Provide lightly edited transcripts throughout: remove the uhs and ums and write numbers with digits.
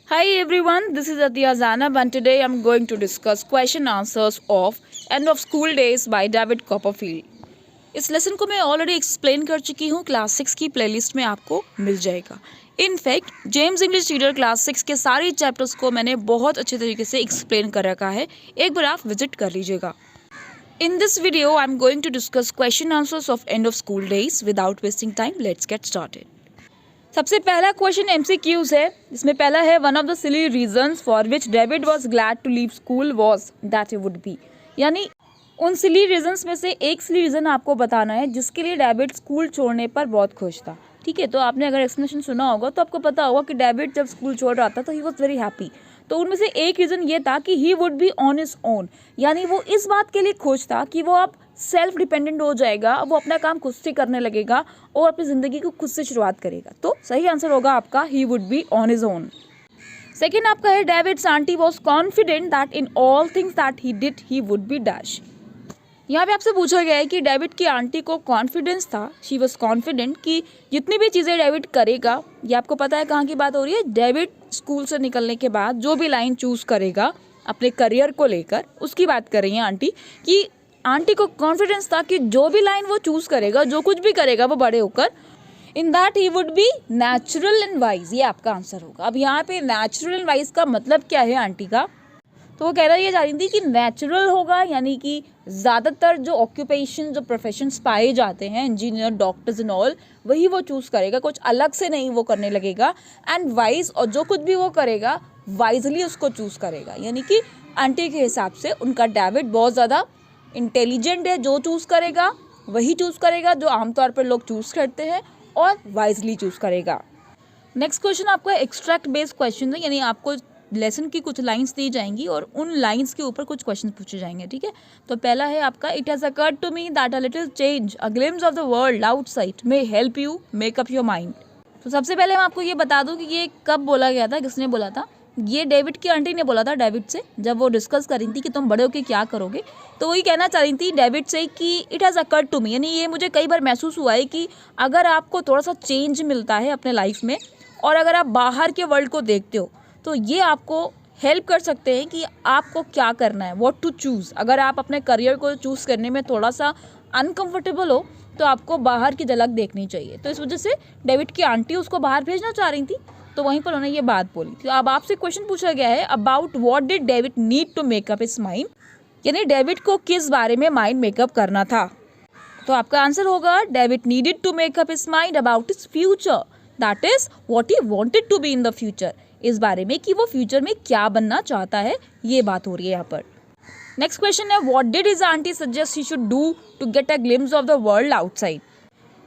Hi everyone, this is Atiya Zanab and today I'm going to discuss question answers of End of School Days by David Copperfield. इस lesson को मैं already explain कर चुकी हूँ class 6 की playlist में आपको मिल जाएगा. In fact James English reader class 6 के सारे चैप्टर्स को मैंने बहुत अच्छे तरीके से एक्सप्लेन कर रखा है. एक बार आप विजिट कर लीजिएगा. In this video, I'm going to discuss question answers of End of School Days. Without wasting time, let's get started. सबसे पहला क्वेश्चन MCQs है. इसमें पहला है one of the silly reasons for which David was glad to leave school was that he would be. यानी उन सिली reasons में से एक सिली रीजन आपको बताना है जिसके लिए डेविड स्कूल छोड़ने पर बहुत खुश था. ठीक है, तो आपने अगर एक्सप्लेनेशन सुना होगा तो आपको पता होगा कि डेविड जब स्कूल छोड़ रहा था तो ही वॉज वेरी हैप्पी. तो उनमें से एक रीज़न ये था कि ही would be on his own, यानी वो इस बात के लिए खुश था कि वो अब सेल्फ डिपेंडेंट हो जाएगा, वो अपना काम खुद से करने लगेगा और अपनी ज़िंदगी को खुद से शुरुआत करेगा. तो सही आंसर होगा आपका ही would be on his own. Second आपका है David's aunty was confident that in all things that he did he would B dash. यहाँ पे आपसे पूछा गया है कि डेविड की आंटी को कॉन्फिडेंस था, शी वॉज कॉन्फिडेंट कि जितनी भी चीज़ें डेविड करेगा, ये आपको पता है कहाँ की बात हो रही है. डेविड स्कूल से निकलने के बाद जो भी लाइन चूज़ करेगा अपने करियर को लेकर, उसकी बात कर रही हैं आंटी कि आंटी को कॉन्फिडेंस था कि जो भी लाइन वो चूज़ करेगा, जो कुछ भी करेगा वो बड़े होकर in that he would B natural and wise. ये आपका आंसर होगा. अब यहाँ पे नेचुरल एंड वाइज का मतलब क्या है आंटी का, तो वो कहना ये जा रही थी कि नेचुरल होगा यानी कि ज़्यादातर जो ऑक्यूपेशन जो प्रोफेशंस पाए जाते हैं इंजीनियर डॉक्टर्स एंड ऑल, वही वो चूज़ करेगा, कुछ अलग से नहीं वो करने लगेगा. एंड वाइज, और जो कुछ भी वो करेगा वाइजली उसको चूज़ करेगा. यानी कि आंटी के हिसाब से उनका डेविड बहुत ज़्यादा इंटेलिजेंट है, जो चूज़ करेगा वही चूज़ करेगा जो आमतौर पर लोग चूज़ करते हैं और वाइजली चूज़ करेगा. नेक्स्ट क्वेश्चन आपका एक्सट्रैक्ट बेस्ड क्वेश्चन है, यानी आपको लेसन की कुछ लाइंस दी जाएंगी और उन लाइंस के ऊपर कुछ क्वेश्चन पूछे जाएंगे. ठीक है, तो पहला है आपका it has occurred to me that a little change a glimpse of the world outside may help you make up your mind. तो सबसे पहले मैं आपको ये बता दूं कि ये कब बोला गया था, किसने बोला था. ये डेविड की आंटी ने बोला था डेविड से, जब वो डिस्कस कर रही थी कि तुम बड़े होकर क्या करोगे. तो वही कहना चाह रही थी डेविड से कि it has occurred to me, यानी ये मुझे कई बार महसूस हुआ है कि अगर आपको थोड़ा सा चेंज मिलता है अपने लाइफ में और अगर आप बाहर के वर्ल्ड को देखते हो तो ये आपको हेल्प कर सकते हैं कि आपको क्या करना है, व्हाट टू चूज़. अगर आप अपने करियर को चूज़ करने में थोड़ा सा अनकंफर्टेबल हो तो आपको बाहर की झलक देखनी चाहिए. तो इस वजह से डेविड की आंटी उसको बाहर भेजना चाह रही थी, तो वहीं पर उन्होंने ये बात बोली थी. अब आपसे क्वेश्चन पूछा गया है about what did David need to make up his mind, यानी डेविड को किस बारे में माइंड मेकअप करना था. तो आपका आंसर होगा David needed to make up his mind about his future, that is what he wanted to be in the future. इस बारे में कि वो फ्यूचर में क्या बनना चाहता है, ये बात हो रही है यहाँ पर. नेक्स्ट क्वेश्चन है what did his aunty suggest he should do to get a glimpse of the world outside.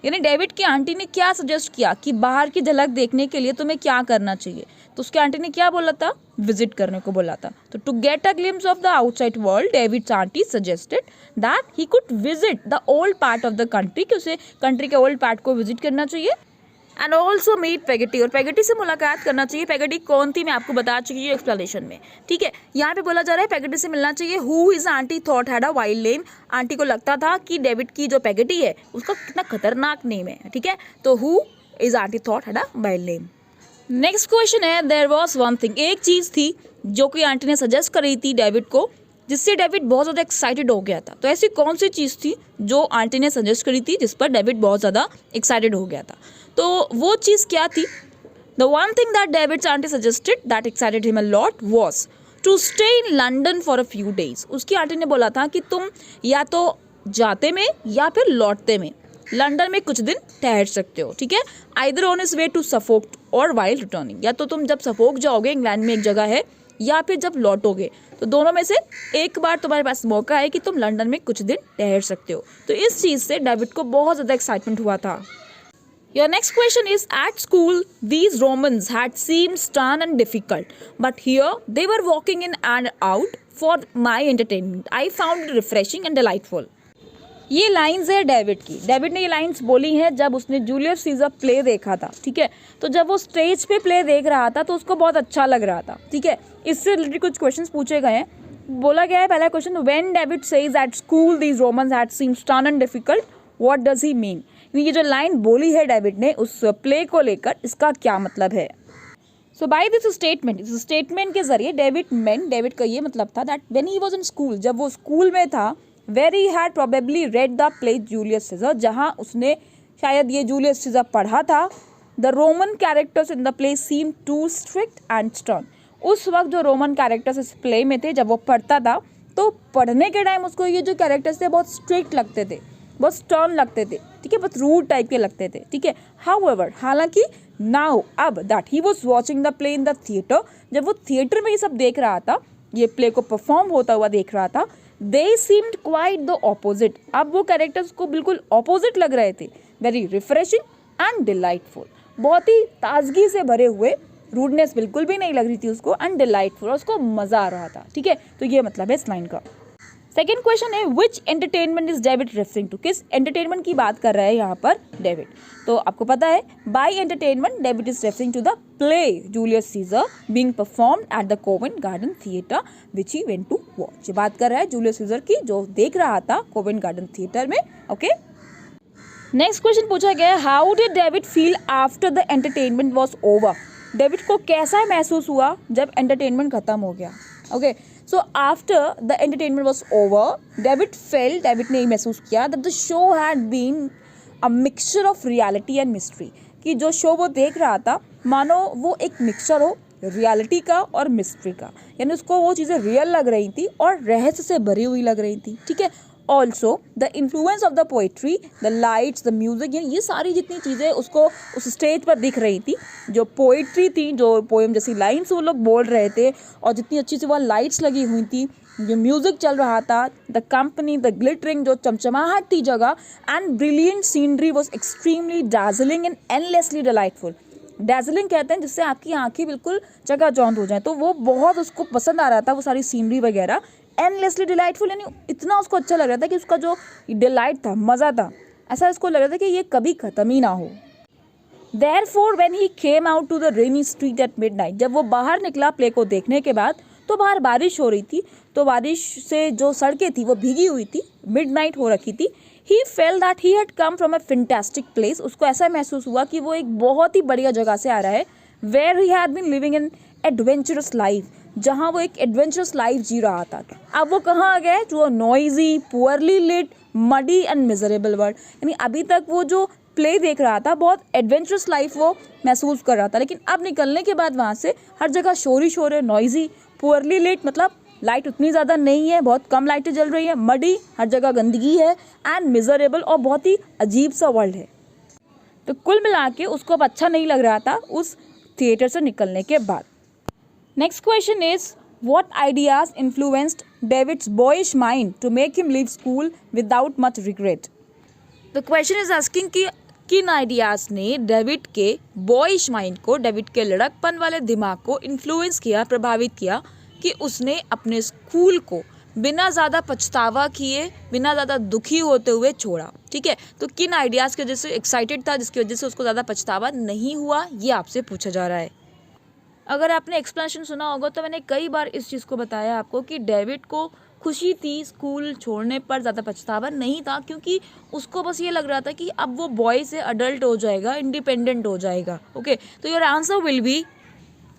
यानी डेविड की आंटी ने क्या सजेस्ट किया कि बाहर की झलक देखने के लिए तुम्हें क्या करना चाहिए. तो उसकी आंटी ने क्या बोला था, विजिट करने को बोला था. तो to get a glimpse of the outside world David's aunty suggested that he could visit the old part of the country, कि उसे कंट्री के ओल्ड पार्ट को विजिट करना चाहिए. एंड ऑल्सो मीट पेगेटी, और पेगेटी से मुलाकात करना चाहिए. पेगेटी कौन थी मैं आपको बता चुकी हूँ एक्सप्लेनेशन में. ठीक है, यहाँ पे बोला जा रहा है पेगेटी से मिलना चाहिए. Who his aunty thought had a wild name, aunty को लगता था कि डेविड की जो पेगेटी है उसका कितना खतरनाक नेम है. ठीक है, तो who is aunty thought had a wild name. Next question है देयर वॉज वन थिंग, एक चीज़ थी जो कि आंटी ने सजेस्ट करी थी डेविड को, जिससे डेविड बहुत ज़्यादा एक्साइटेड हो गया था. तो ऐसी कौन सी चीज़ थी जो आंटी ने सजेस्ट करी थी जिस पर डेविड बहुत ज़्यादा एक्साइटेड हो गया था. तो वो चीज़ क्या थी, the one thing that David's aunty suggested that excited him a lot was to stay in London for a few days. उसकी आंटी ने बोला था कि तुम या तो जाते में या फिर लौटते में लंदन में कुछ दिन ठहर सकते हो. ठीक है, either on his way to Suffolk और वाइल रिटर्निंग, या तो तुम जब सफोक जाओगे, इंग्लैंड में एक जगह है, या फिर जब लौटोगे, तो दोनों में से एक बार तुम्हारे पास मौका है कि तुम लंदन में कुछ दिन ठहर सकते हो. तो इस चीज़ से डेविड को बहुत ज़्यादा एक्साइटमेंट हुआ था. Your next question is at school these Romans had seemed stern and difficult, but here they were walking in and out for my entertainment. I found it refreshing and delightful. ये lines है David की. David ने ये lines बोली हैं जब उसने Julius Caesar play देखा था. ठीक है, तो जब वो स्टेज पे प्ले देख रहा था तो उसको बहुत अच्छा लग रहा था. ठीक है, इससे रिलेटेड कुछ क्वेश्चंस पूछे गए हैं. बोला गया है पहला question, when David says at school these Romans had seemed stern and difficult, what does he mean. ये जो लाइन बोली है डेविड ने उस प्ले को लेकर, इसका क्या मतलब है. सो बाय दिस स्टेटमेंट, इस स्टेटमेंट के जरिए डेविड का ये मतलब था that when he was in school, जब वो स्कूल में था, where he had probably read the play Julius Caesar, जहाँ उसने शायद ये जूलियस सीजर पढ़ा था, the Roman characters in the play seem too strict and stern. उस वक्त जो रोमन कैरेक्टर्स इस प्ले में थे, जब वो पढ़ता था, तो पढ़ने के टाइम उसको ये जो कैरेक्टर्स थे बहुत स्ट्रिक्ट लगते थे, बहुत स्टर्न लगते थे, ठीक है, बहुत रूड टाइप के लगते थे, ठीक है। हाउएवर, हालांकि नाउ, अब that he was watching the play in the theatre, जब वो थिएटर में ये सब देख रहा था, ये प्ले को परफॉर्म होता हुआ देख रहा था, दे सीम्ड क्वाइट द ऑपोजिट, अब वो कैरेक्टर्स को बिल्कुल ऑपोजिट लग रहे थे, वेरी रिफ्रेशिंग एंड डिलाइटफुल, बहुत ही ताजगी से भरे हुए, रूडनेस बिल्कुल भी नहीं लग रही थी उसको, एंड डिलाइटफुल, और उसको मजा आ रहा था, ठीक है। तो ये मतलब है इस लाइन का। सेकेंड क्वेश्चन है which entertainment is David referring to, किस एंटरटेनमेंट की बात कर रहा है यहाँ पर डेविड। तो आपको पता है by entertainment David is referring to the play Julius Caesar being performed at the Covent Garden theatre which he went to watch. बात कर रहा है जूलियस सीजर की, जो देख रहा था कोवेंट गार्डन थिएटर में, ओके। नेक्स्ट क्वेश्चन पूछा गया है how did David feel after the entertainment was over, David को कैसा महसूस हुआ जब एंटरटेनमेंट खत्म हो गया, okay. So after the entertainment was over David ने महसूस किया that the show had been a mixture of reality and mystery, कि जो शो वो देख रहा था मानो वो एक मिक्सचर हो रियलिटी का और मिस्ट्री का, यानी उसको वो चीज़ें रियल लग रही थी और रहस्य से भरी हुई लग रही थी, ठीक है। Also the influence of the poetry, the lights, the music, ये सारी जितनी चीज़ें उसको उस स्टेज पर दिख रही थी, जो पोइट्री थी, जो पोएम जैसी लाइन्स वो लोग बोल रहे थे, और जितनी अच्छी सी वह लाइट्स लगी हुई थी, जो म्यूजिक चल रहा था, द कंपनी, द ग्लिटरिंग, जो चमचमाहट थी जगह, and brilliant scenery was extremely Darjeeling and endlessly delightful. Darjeeling कहते हैं जिससे आपकी आंखें बिल्कुल चकाचौंध हो जाए, तो वो बहुत उसको पसंद आ रहा था वो सारी सीनरी वगैरह। एंडलेसली डिलाइटफुल, यानी इतना उसको अच्छा लग रहा था कि उसका जो डिलाइट था, मज़ा था, ऐसा उसको लग रहा था कि ये कभी ख़त्म ही ना हो। Therefore, when he came out to the rainy street at midnight, जब वो बाहर निकला प्ले को देखने के बाद, तो बाहर बारिश हो रही थी, तो बारिश से जो सड़कें थी वो भीगी हुई थी, मिडनाइट हो रखी थी। He felt that he had come from a fantastic place, उसको ऐसा महसूस हुआ कि वो एक बहुत ही बढ़िया जगह से आ रहा है, where he had been living an adventurous life, जहाँ वो एक एडवेंचरस लाइफ जी रहा था। अब वो कहाँ आ गया है, जो noisy, poorly lit, muddy and miserable world, यानी अभी तक वो जो प्ले देख रहा था बहुत एडवेंचरस लाइफ वो महसूस कर रहा था, लेकिन अब निकलने के बाद वहाँ से हर जगह शोर ही शोर है, नॉइजी, पुअरली लिट मतलब लाइट उतनी ज़्यादा नहीं है, बहुत कम लाइटें जल रही है, मडी हर जगह गंदगी है, एंड मिजरेबल और बहुत ही अजीब सा वर्ल्ड है। तो कुल मिला के उसको अब अच्छा नहीं लग रहा था उस थिएटर से निकलने के बाद। Next question is, what ideas influenced David's boyish mind to make him leave school without much regret? The question is asking कि किन आइडियाज़ ने डेविड के बॉयश माइंड को, डेविड के लड़कपन वाले दिमाग को इन्फ्लुएंस किया, प्रभावित किया, कि उसने अपने स्कूल को बिना ज़्यादा पछतावा किए, बिना ज़्यादा दुखी होते हुए छोड़ा, ठीक है। तो किन आइडियाज़ की वजह से एक्साइटेड था, जिसकी वजह से उसको ज़्यादा पछतावा नहीं हुआ, ये आपसे पूछा जा रहा है। अगर आपने एक्सप्लेनेशन सुना होगा तो मैंने कई बार इस चीज़ को बताया आपको कि डेविड को खुशी थी स्कूल छोड़ने पर, ज़्यादा पछतावा नहीं था, क्योंकि उसको बस ये लग रहा था कि अब वो बॉय से अडल्ट हो जाएगा, इंडिपेंडेंट हो जाएगा, ओके। तो your answer will be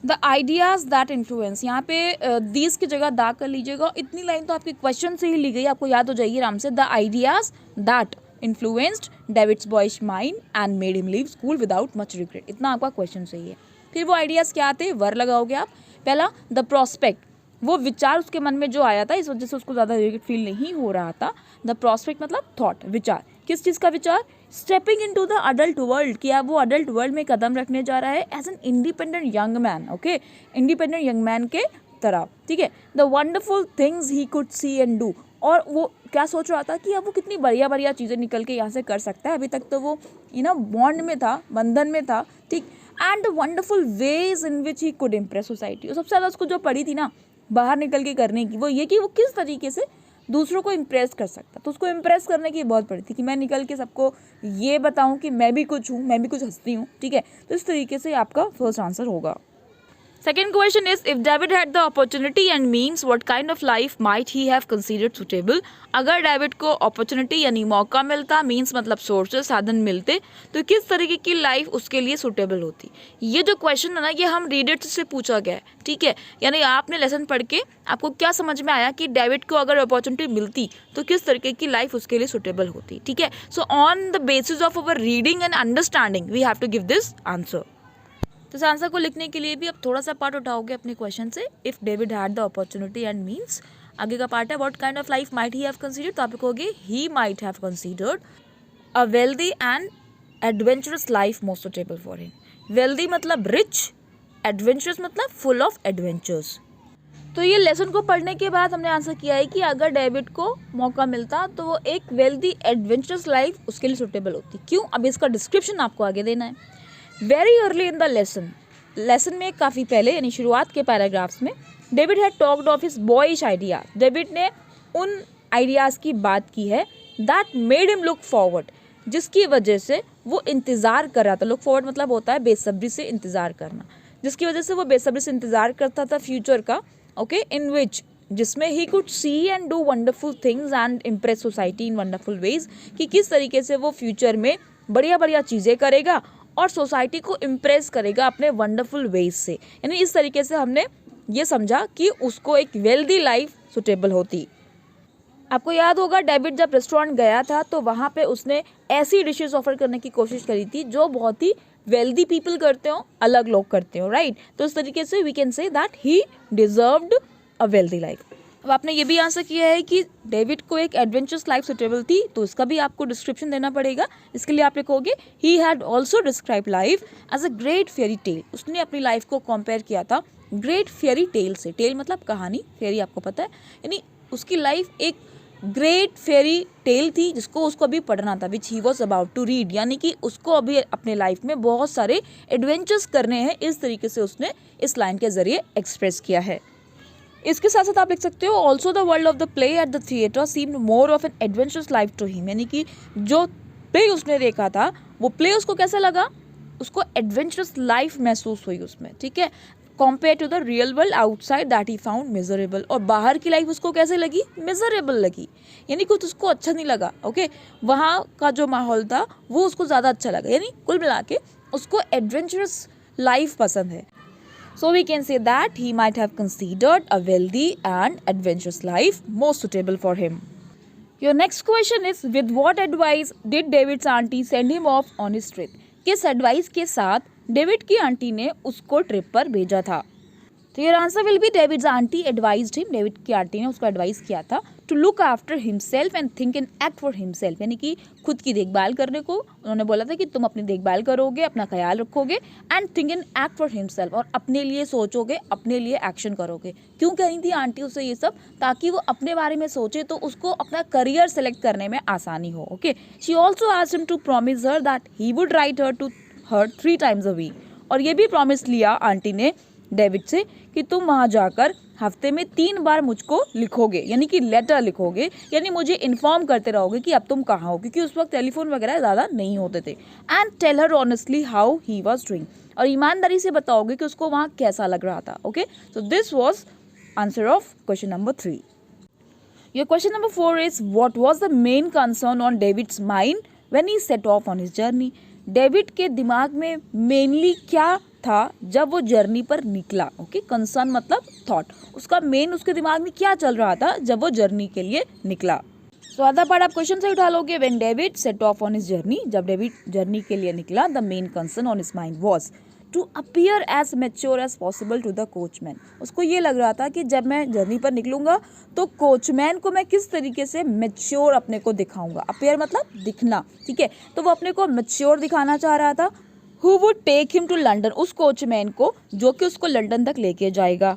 the ideas that influence, यहाँ पे दीज की जगह दा कर लीजिएगा, इतनी लाइन तो आपके क्वेश्चन से ही ली गई, आपको याद हो जाएगी आराम से। The ideas that influenced David's boys mind and made him leave school without much regret, इतना आपका क्वेश्चन सही है। फिर वो आइडियाज़ क्या थे, वर लगाओगे आप। पहला द प्रोस्पेक्ट, वो विचार उसके मन में जो आया था, इस वजह से उसको ज़्यादा रिग्रेट फील नहीं हो रहा था। द प्रोस्पेक्ट मतलब थॉट, विचार, किस चीज़ का विचार, stepping into the adult world, कि अब वो अडल्ट वर्ल्ड में कदम रखने जा रहा है as an independent young man, okay, independent young man के तरह, ठीक है। The wonderful things he could see and do, और वो क्या सोच रहा था कि अब वो कितनी बढ़िया बढ़िया चीज़ें निकल के यहाँ से कर सकता है, अभी तक तो वो बॉन्ड में था, बंधन में था, ठीक। And the wonderful ways in which he could impress society, और सबसे ज़्यादा उसको जो पड़ी थी ना बाहर निकल के करने की, वो ये कि वो किस तरीके से दूसरों को इम्प्रेस कर सकता। तो उसको इम्प्रेस करने की बहुत पड़ी थी कि मैं निकल के सबको ये बताऊं कि मैं भी कुछ हूँ, मैं भी कुछ हस्ती हूँ, ठीक है। तो इस तरीके से आपका फर्स्ट आंसर होगा। Second question is, if David had the opportunity and means, what kind of life might he have considered suitable? अगर डेविड को अपॉर्चुनिटी यानी मौका मिलता, मीन्स मतलब सोर्सेस साधन मिलते, तो किस तरीके की लाइफ उसके लिए सुटेबल होती? ये जो क्वेश्चन है ना, ये हम रीडर्स से पूछा गया है, ठीक है। यानी आपने लेसन पढ़ के आपको क्या समझ में आया कि डेविड को अगर अपॉर्चुनिटी मिलती तो किस तरीके की लाइफ उसके लिए सुटेबल होती, ठीक है। So on the basis of our reading and understanding we have to give this answer. तो इस आंसर को लिखने के लिए भी अब थोड़ा सा पार्ट उठाओगे अपने क्वेश्चन से। If David had the opportunity and means, आगे का पार्ट है what kind of life might he have considered, तो आप लिखोगे he might have considered a wealthy and adventurous life most suitable for him. Wealthy मतलब rich, adventurous मतलब full of adventures. तो ये लेसन को पढ़ने के बाद हमने आंसर किया है कि अगर डेविड को मौका मिलता तो वो एक वेल्दी एडवेंचरस लाइफ उसके लिए सुटेबल होती। क्यों? अब इसका डिस्क्रिप्शन आपको आगे देना है। Very early in the lesson में काफ़ी पहले यानी शुरुआत के पैराग्राफ्स में David had talked of his boyish idea. David ने उन आइडियाज़ की बात की है that made him look forward, जिसकी वजह से वो इंतज़ार कर रहा था। लुक फॉरवर्ड मतलब होता है बेसब्री से इंतज़ार करना, जिसकी वजह से वो बेसब्री से इंतज़ार करता था फ्यूचर का, ओके, इन विच जिसमें he could see and do wonderful things and impress society in wonderful ways, कि किस तरीके से वो फ्यूचर में बढ़िया बढ़िया चीज़ें करेगा और सोसाइटी को इम्प्रेस करेगा अपने वंडरफुल वेज से। यानी इस तरीके से हमने ये समझा कि उसको एक वेल्दी लाइफ सुटेबल होती। आपको याद होगा डेविड जब रेस्टोरेंट गया था तो वहाँ पे उसने ऐसी डिशेस ऑफर करने की कोशिश करी थी जो बहुत ही वेल्दी पीपल करते हो, अलग लोग करते हो, राइट। तो इस तरीके से we can say that he deserved a wealthy life. अब आपने ये भी आंसर किया है कि डेविड को एक एडवेंचरस लाइफ सुटेबल थी, तो इसका भी आपको डिस्क्रिप्शन देना पड़ेगा। इसके लिए आप लिखोगे he had also describe life as a great fairy tale. उसने अपनी लाइफ को कंपेयर किया था ग्रेट फेयरी टेल से। टेल मतलब कहानी, फेयरी आपको पता है, यानी उसकी लाइफ एक ग्रेट फेयरी टेल थी जिसको उसको अभी पढ़ना था, which he was about to read. यानी कि उसको अभी अपने लाइफ में बहुत सारे एडवेंचर्स करने हैं, इस तरीके से उसने इस लाइन के जरिए एक्सप्रेस किया है। इसके साथ साथ आप लिख सकते हो also the world of the play at the theatre seemed more of an adventurous life to him. यानी कि जो प्ले उसने देखा था वो प्ले उसको कैसा लगा, उसको एडवेंचरस लाइफ महसूस हुई उसमें, ठीक है, compare to the real world outside that he found miserable. और बाहर की लाइफ उसको कैसे लगी, मिजरेबल लगी, यानी कुछ उसको अच्छा नहीं लगा, ओके। वहाँ का जो माहौल था वो उसको ज़्यादा अच्छा लगा, यानी कुल मिला के उसको एडवेंचरस लाइफ पसंद है। So we can say that he might have considered a wealthy and adventurous life most suitable for him. Your next question is, with what advice did David's auntie send him off on his trip? किस advice के साथ David की aunty ने उसको trip पर भेजा था? तो your answer will be David's aunt advised him. David की आंटी ने उसको एडवाइस किया था to look after himself and think and act for himself. यानी कि खुद की देखभाल करने को उन्होंने बोला था कि तुम अपनी देखभाल करोगे, अपना ख्याल रखोगे, and think and act for himself, और अपने लिए सोचोगे, अपने लिए एक्शन करोगे। क्यों कही थी आंटी उसे ये सब? ताकि वो अपने बारे में सोचे तो उसको अपना करियर सेलेक्ट करने में आसानी हो, okay. She also asked him to promise her that he would write her to her 3 times a week। और ये भी प्रॉमिस लिया आंटी ने डेविड से कि तुम वहाँ जाकर हफ्ते में 3 बार मुझको लिखोगे, यानी कि लेटर लिखोगे, यानी मुझे इन्फॉर्म करते रहोगे कि अब तुम कहाँ हो, क्योंकि उस वक्त टेलीफोन वगैरह ज़्यादा नहीं होते थे। And tell her honestly how he was doing, और ईमानदारी से बताओगे कि उसको वहाँ कैसा लग रहा था, okay. So this was answer of question number 3। Your question number 4 is what was the main concern on David's mind when he set off on his journey. David के दिमाग में मेनली क्या था जब वो जर्नी पर निकला, ओके। कंसर्न मतलब थॉट, उसका मेन उसके दिमाग में क्या चल रहा था जब वो जर्नी के लिए निकला। तो आधा पार्ट आप क्वेश्चन से उठा लोगे। When David set off on his journey, जब डेविड जर्नी के लिए निकला, the main concern on his mind was to appear as mature as possible to the coachman. उसको ये लग रहा था कि जब मैं जर्नी पर निकलूंगा तो कोचमैन को मैं किस तरीके से मैच्योर अपने को दिखाऊंगा। अपीयर मतलब दिखना, ठीक है। तो वो अपने को मैच्योर दिखाना चाह रहा था। Who would take him to London, उस कोचमैन को जो कि उसको लंदन तक लेके जाएगा।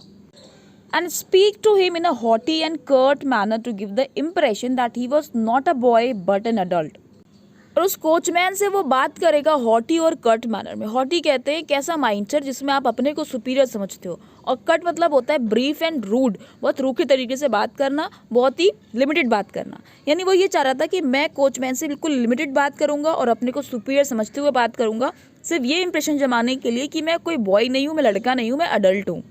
And speak to him in a haughty and curt manner to give the impression that he was not a boy but an adult. और उस कोचमैन से वो बात करेगा हॉटी और कट मैनर में। हॉटी कहते हैं कैसा माइंडसेट जिसमें आप अपने को सुपीरियर समझते हो, और कट मतलब होता है ब्रीफ एंड रूड, बहुत रूखे तरीके से बात करना, बहुत ही लिमिटेड बात करना। यानी वो ये चाह रहा था कि मैं कोचमैन से बिल्कुल लिमिटेड बात करूंगा और अपने को सुपीरियर समझते हुए बात करूंगा, सिर्फ ये इंप्रेशन जमाने के लिए कि मैं कोई बॉय नहीं हूँ, मैं लड़का नहीं हूँ, मैं अडल्ट हूँ।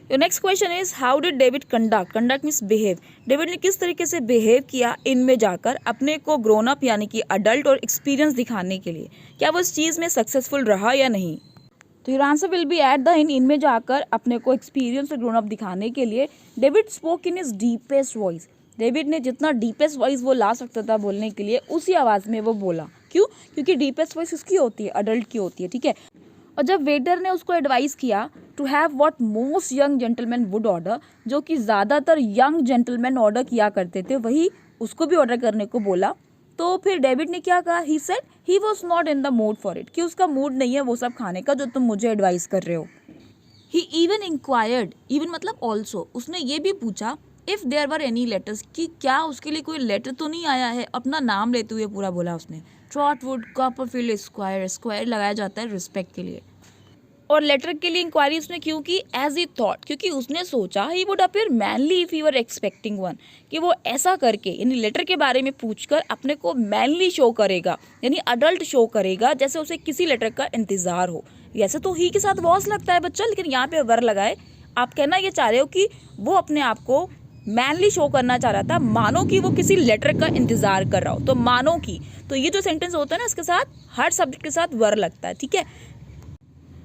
Your next question is how did David conduct. Conduct means behave. David ने किस तरीके से बिहेव किया इनमें जाकर अपने को ग्रोन अप यानी कि अडल्ट और एक्सपीरियंस दिखाने के लिए। क्या वो इस चीज़ में सक्सेसफुल रहा या नहीं। तो your answer will B at the इनमें जाकर अपने को एक्सपीरियंस और ग्रोन अप दिखाने के लिए David spoke in his deepest voice. David ने जितना डीपेस्ट वॉइस वो ला सकता था बोलने के लिए, उसी आवाज़ में वो बोला। क्यों? क्योंकि डीपेस्ट वॉइस किसकी होती है? अडल्ट की होती है, ठीक है। और जब वेटर ने उसको एडवाइस किया to have what most young gentleman would order, जो कि ज़्यादातर यंग जेंटलमैन ऑर्डर किया करते थे, वही उसको भी ऑर्डर करने को बोला। तो फिर डेविड ने क्या कहा? He said he was not in the mood for it, कि उसका मूड नहीं है वो सब खाने का जो तुम मुझे एडवाइस कर रहे हो। ही इवन इंक्वायर्ड, इवन मतलब ऑल्सो, उसने ये भी पूछा if there were any letters, कि क्या उसके लिए कोई लेटर तो नहीं आया है। अपना नाम लेते हुए पूरा बोला उसने, ट्रॉटवुड कॉपरफील्ड स्क्वायर। स्क्वायर लगाया जाता है रिस्पेक्ट के लिए। और लेटर के लिए इंक्वायरी उसने क्यों की? एज ही थॉट, क्योंकि उसने सोचा he would appear manly if he were expecting one, कि वो ऐसा करके यानी लेटर के बारे में पूछकर अपने को मैनली शो करेगा, यानी अडल्ट शो करेगा, जैसे उसे किसी लेटर का इंतजार हो। वैसे तो ही के साथ वॉस लगता है बच्चा, लेकिन यहाँ पे वर लगाए। आप कहना ये चाह रहे हो कि वो अपने आप को मैनली शो करना चाह रहा था, मानो कि वो किसी लेटर का इंतजार कर रहा हो। तो मानो कि, तो ये जो सेंटेंस होता है ना, इसके साथ हर सब्जेक्ट के साथ वर लगता है, ठीक है।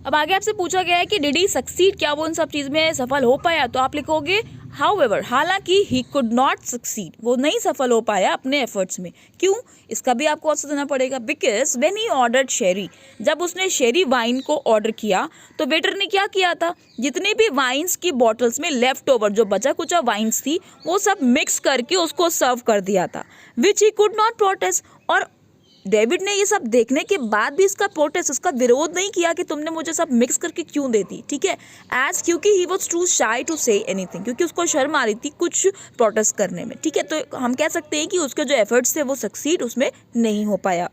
अब आगे आपसे पूछा गया है कि डिड ही सक्सीड, क्या वो इन सब चीज़ में सफल हो पाया। तो आप लिखोगे हाउएवर, हालांकि ही कुड नॉट सक्सीड, वो नहीं सफल हो पाया अपने एफर्ट्स में। क्यों? इसका भी आपको आंसर देना पड़ेगा। बिकॉज व्हेन ही ऑर्डर्ड शेरी, जब उसने शेरी वाइन को ऑर्डर किया तो वेटर ने क्या किया था? जितने भी वाइन्स की बॉटल्स में लेफ्ट ओवर जो बचा कुचा वाइन्स थी वो सब मिक्स करके उसको सर्व कर दिया था, which he could not protest. और डेविड ने ये सब देखने के बाद भी इसका प्रोटेस्ट, इसका विरोध नहीं किया कि तुमने मुझे सब मिक्स करके क्यों दे दी, ठीक है। एज क्योंकि he was too shy to say anything, क्योंकि उसको शर्म आ रही थी कुछ प्रोटेस्ट करने में, ठीक है। तो हम कह सकते हैं कि उसके जो एफर्ट्स थे वो सक्सीड उसमें नहीं हो पाया।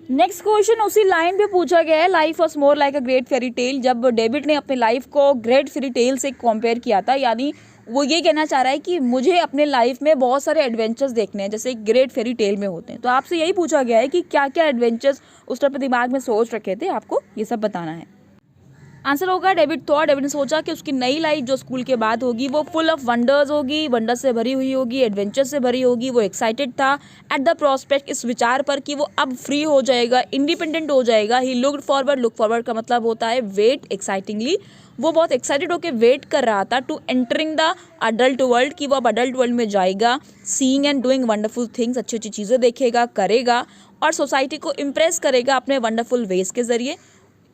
नेक्स्ट क्वेश्चन उसी लाइन पे पूछा गया है, life was more like a great fairy tale. जब डेविड ने अपने लाइफ को ग्रेट फेरी टेल से कंपेयर किया था, यानी वो ये कहना चाह रहा है कि मुझे अपने लाइफ में बहुत सारे एडवेंचर्स देखने हैं जैसे ग्रेट फेरी टेल में होते हैं। तो आपसे यही पूछा गया है कि क्या क्या एडवेंचर्स उस तरह दिमाग में सोच रखे थे, आपको ये सब बताना है। आंसर होगा डेविड थॉट, डेविड ने सोचा कि उसकी नई लाइफ जो स्कूल के बाद होगी वो फुल ऑफ वंडर्स होगी, वंडर से भरी हुई होगी, एडवेंचर से भरी होगी। वो एक्साइटेड था एट द प्रोस्पेक्ट, इस विचार पर कि वो अब फ्री हो जाएगा, इंडिपेंडेंट हो जाएगा। He looked forward, look forward का मतलब होता है वेट एक्साइटिंगली। वो बहुत एक्साइटेड होकर वेट कर रहा था to entering the adult world, कि वो अब अडल्ट वर्ल्ड में जाएगा। Seeing and doing wonderful things, अच्छी अच्छी चीज़ें देखेगा, करेगा और सोसाइटी को इम्प्रेस करेगा अपने वंडरफुल वेज के जरिए।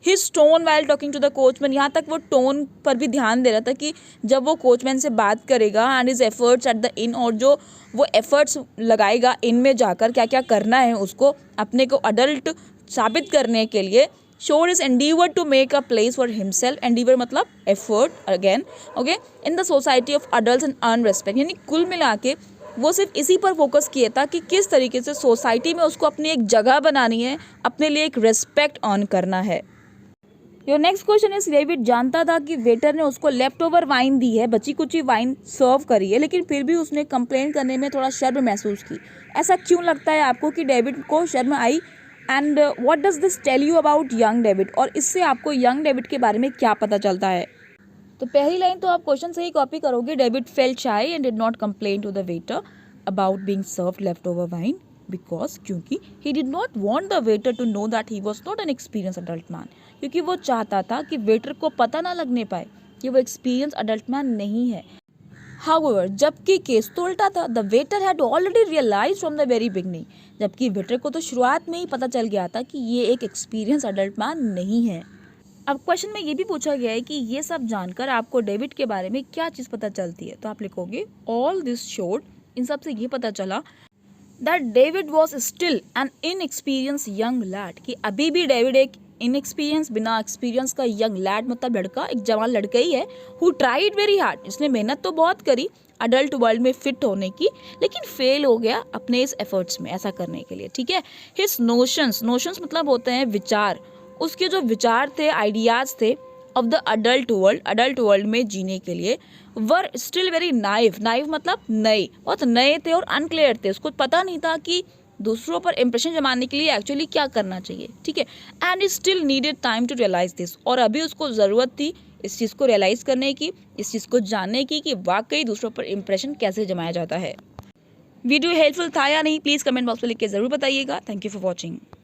His tone while talking to the coachman, यहाँ तक वो टोन पर भी ध्यान दे रहा था कि जब वो कोचमैन से बात करेगा, and his efforts at the in, और जो वो एफर्ट्स लगाएगा इन में जाकर क्या क्या करना है उसको अपने को अडल्ट साबित करने के लिए। Sure is endeavour to make a place for himself, endeavour मतलब effort again, okay, in the society of adult and earn respect. यानी कुल मिला के वो सिर्फ इसी पर फोकस किया था कि किस तरीके से सोसाइटी में उसको अपनी एक जगह बनानी है, अपने लिए एक रेस्पेक्ट अर्न करना है। Your next question is David जानता था कि वेटर ने उसको लेफ्ट ओवर वाइन दी है, बची कुची वाइन सर्व करी है, लेकिन फिर भी उसने कंप्लेन करने में थोड़ा शर्म महसूस की। ऐसा क्यों लगता है आपको कि डेविड को शर्म आई, and what does this tell you about young David, और इससे आपको यंग डेविड के बारे में क्या पता चलता है। तो पहली लाइन तो आप क्वेश्चन से ही कॉपी करोगे, David felt shy and did not complain to the waiter about being served left over wine, because क्योंकि he did not want the waiter to know that he was not an experience adult man, क्योंकि वो चाहता था कि waiter को पता ना लगने पाए कि वो एक्सपीरियंस अडल्ट मैन नहीं है। हाउएवर, जबकि केस तो उल्टा था, the waiter had already realise from the very beginning, जबकि वेटर को तो शुरुआत में ही पता चल गया था कि ये एक एक्सपीरियंस अडल्ट मैन नहीं है। अब क्वेश्चन में ये भी पूछा गया है कि ये सब जानकर आपको डेविड के बारे में क्या चीज़ पता चलती है। तो आप लिखोगे ऑल दिस शोड, इन सब से ये पता चला that David was still an inexperience young lead, कि अभी भी डेविड एक इनएक्सपीरियंस, बिना एक्सपीरियंस का यंग लैड, मतलब लड़का, एक जवान लड़का ही है, हु ट्राइड वेरी हार्ड, इसने मेहनत तो बहुत करी अडल्ट वर्ल्ड में फिट होने की, लेकिन फेल हो गया अपने इस एफर्ट्स में ऐसा करने के लिए, ठीक है। हिज नोशंस, नोशंस मतलब होते हैं विचार, उसके जो विचार थे, आइडियाज थे ऑफ द अडल्ट वर्ल्ड में जीने के लिए, were still very naive, naive मतलब नए, बहुत नए थे और अनक्लियर थे, उसको पता नहीं था कि दूसरों पर इंप्रेशन जमाने के लिए एक्चुअली क्या करना चाहिए, ठीक है। And still needed time to realise this, और अभी उसको ज़रूरत थी इस चीज़ को रियलाइज करने की, इस चीज़ को जानने की कि वाकई दूसरों पर इंप्रेशन कैसे जमाया जाता है। वीडियो हेल्पफुल था या नहीं, प्लीज़ कमेंट बॉक्स में लिख के ज़रूर बताइएगा। Thank you for watching.